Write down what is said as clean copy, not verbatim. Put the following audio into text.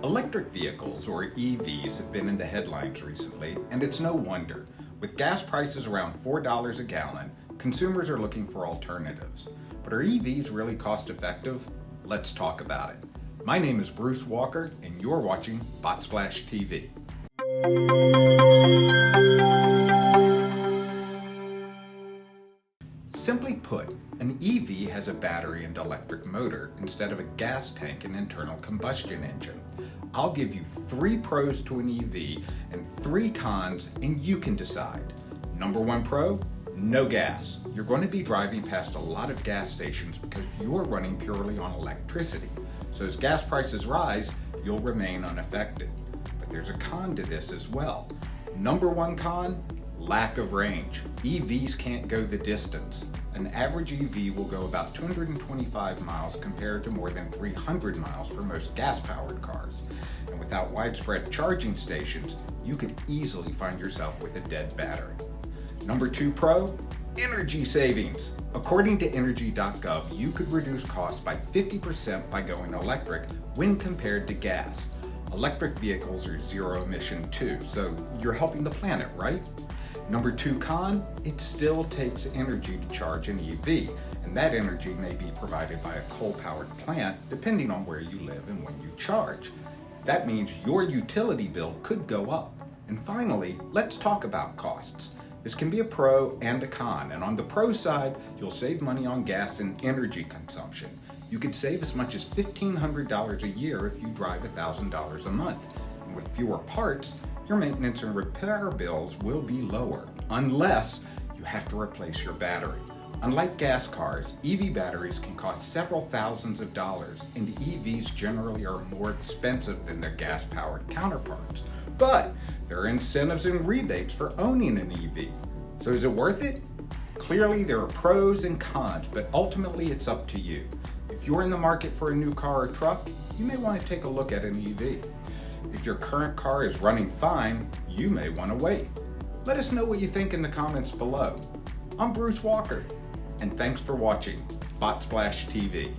Electric vehicles, or EVs, have been in the headlines recently, and it's no wonder. With gas prices around $4 a gallon, consumers are looking for alternatives. But are EVs really cost effective? Let's talk about it. My name is Bruce Walker, and you're watching BotSplash TV. Simply put, an EV has a battery and electric motor instead of a gas tank and internal combustion engine. I'll give you 3 pros to an EV and 3 cons, and you can decide. Number 1 pro, no gas. You're going to be driving past a lot of gas stations because you're running purely on electricity. So as gas prices rise, you'll remain unaffected. But there's a con to this as well. Number 1 con, lack of range. EVs can't go the distance. An average EV will go about 225 miles compared to more than 300 miles for most gas-powered cars. And without widespread charging stations, you could easily find yourself with a dead battery. Number 2 pro, energy savings. According to energy.gov, you could reduce costs by 50% by going electric when compared to gas. Electric vehicles are zero emission too, so you're helping the planet, right? Number 2 con, it still takes energy to charge an EV, and that energy may be provided by a coal-powered plant depending on where you live and when you charge. That means your utility bill could go up. And finally, let's talk about costs. This can be a pro and a con, and on the pro side, you'll save money on gas and energy consumption. You could save as much as $1,500 a year if you drive $1,000 a month. And with fewer parts, your maintenance and repair bills will be lower, unless you have to replace your battery. Unlike gas cars, EV batteries can cost several thousands of dollars, and EVs generally are more expensive than their gas-powered counterparts. But there are incentives and rebates for owning an EV. So is it worth it? Clearly there are pros and cons, but ultimately it's up to you. If you're in the market for a new car or truck, you may want to take a look at an EV. If your current car is running fine, you may want to wait. Let us know what you think in the comments below. I'm Bruce Walker, and thanks for watching BotSplash TV.